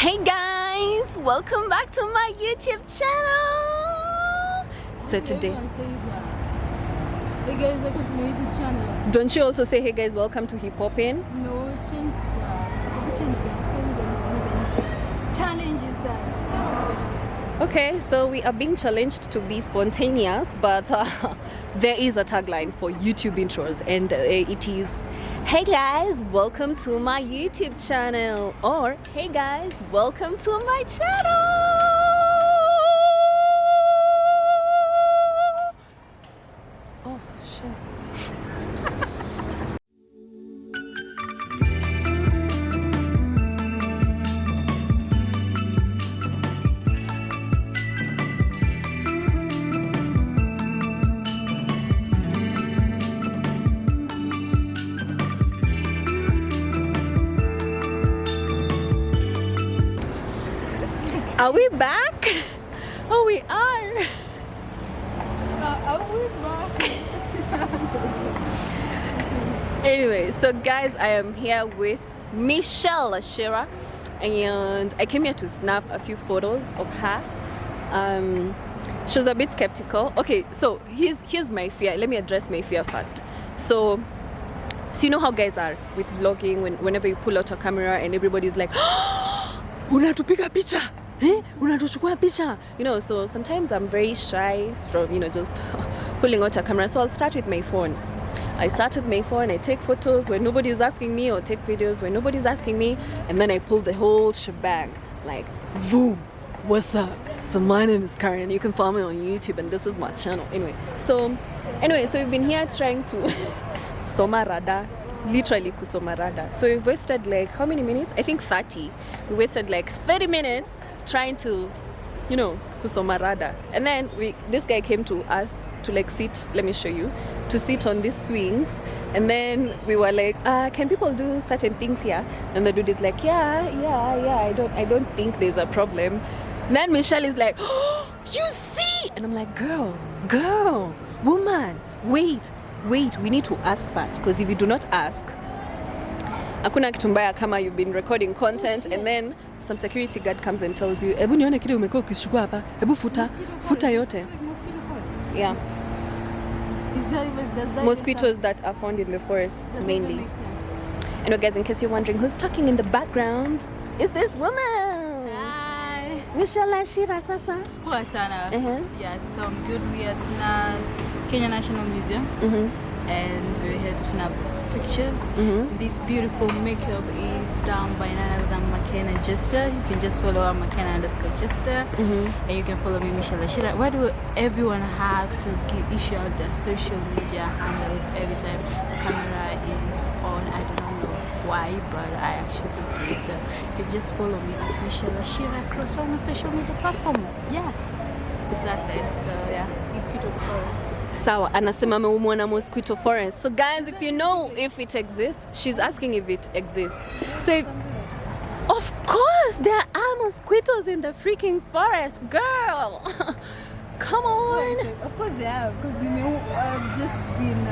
Hey guys, welcome back to my YouTube channel. So today, hey guys, welcome to my YouTube channel. Don't you also say hey guys, welcome to Hip Hop In? No, change that. Challenge is that. Okay, so we are being challenged to be spontaneous, but there is a tagline for YouTube intros, and it is hey guys, welcome to my YouTube channel, or hey guys, welcome to my channel. Oh shit. Are we back? Oh, we are. Are we back? Anyway, so guys, I am here with Njica, and I came here to snap a few photos of her. She was a bit skeptical. Okay, so here's my fear. Let me address my fear first. So you know how guys are with vlogging, whenever you pull out a camera and everybody's like, unatupiga picha. Unatuchukua picha. You know, so sometimes I'm very shy from, just pulling out a camera. So I'll start with my phone. I start with my phone, I take photos when nobody's asking me, or take videos when nobody's asking me, and then I pull the whole shebang. Like, boom, what's up? So my name is Karen, you can follow me on YouTube, and this is my channel. So we've been here trying to soma rada. Literally kusoma rada. So we've wasted like how many minutes? I think 30. We wasted like 30 minutes trying to, kusoma rada. And then this guy came to us to like sit, let me show you, to sit on these swings. And then we were like, can people do certain things here? And the dude is like, yeah, I don't think there's a problem. And then Michelle is like, oh, you see? And I'm like, girl, woman, wait, we need to ask first, because if you do not ask, hakuna kitu mbaya kama you've been recording content and then some security guard comes and tells you, hebu nione kile umekuwa ukishukua hapa, hebu futa yote. Yeah. Mosquitoes that are found in the forests mainly. And guys, in case you're wondering who's talking in the background, is this woman. Hi. Njica sasa. Poa sana. Yes, so I'm good. We are at Kenya National Museum, and we're here to snap pictures. This beautiful makeup is done by none other than Njica. You can just follow her Njica, and you can follow me, Njica. Why do everyone have to issue out their social media handles every time the camera is on? I don't know why, but I actually did. So you can just follow me at Njica across all my social media platforms. Yes, exactly. So yeah, mosquito forest. Sawa, anasema ameumwa mosquito forest. So guys, if you know if it exists, she's asking if it exists. So of course there are mosquitoes in the freaking forest, girl. Come on. Yeah, of course they are, because I've just been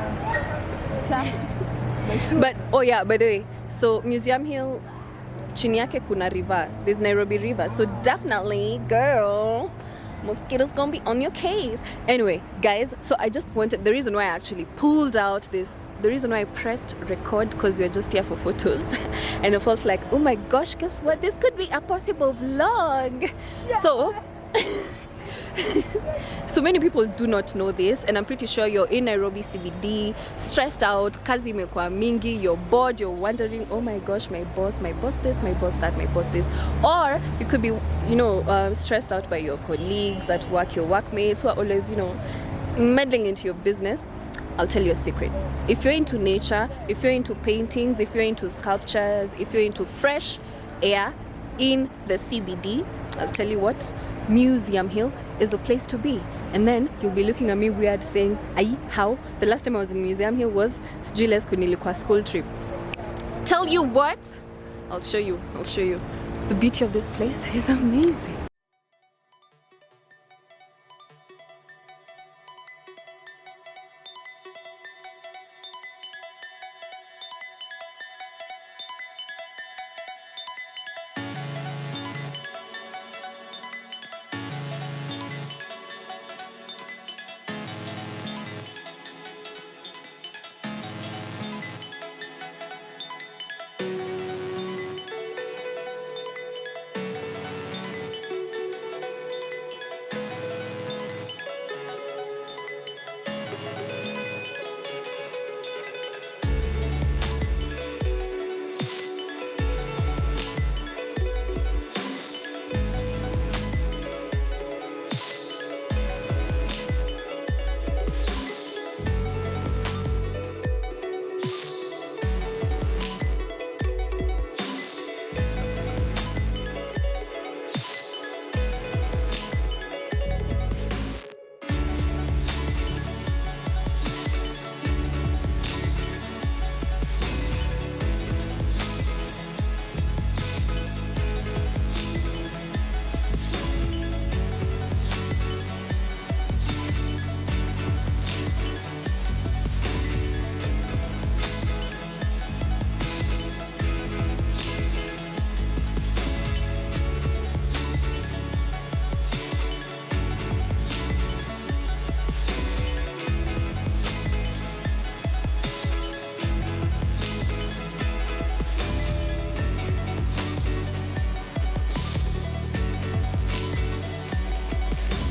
tapped. But oh yeah, by the way, so Museum Hill, chini yake kuna river. There's Nairobi River. So definitely, girl, mosquitoes gonna be on your case. Anyway, guys, so I just wanted, the reason why I actually pulled out this, the reason why I pressed record, because we are just here for photos. And I felt like, oh my gosh, guess what? This could be a possible vlog. Yes. So many people do not know this, and I'm pretty sure you're in Nairobi CBD, stressed out, kazi imekuwa mingi, you're bored, you're wondering, oh my gosh, my boss this, my boss that, my boss this. Or you could be, stressed out by your colleagues at work, your workmates who are always, meddling into your business. I'll tell you a secret. If you're into nature, if you're into paintings, if you're into sculptures, if you're into fresh air in the CBD, I'll tell you what, Museum Hill is a place to be. And then you'll be looking at me weird saying, "Ai, how?" The last time I was in Museum Hill was Julius Kunilikuwa school trip. Tell you what, I'll show you. The beauty of this place is amazing.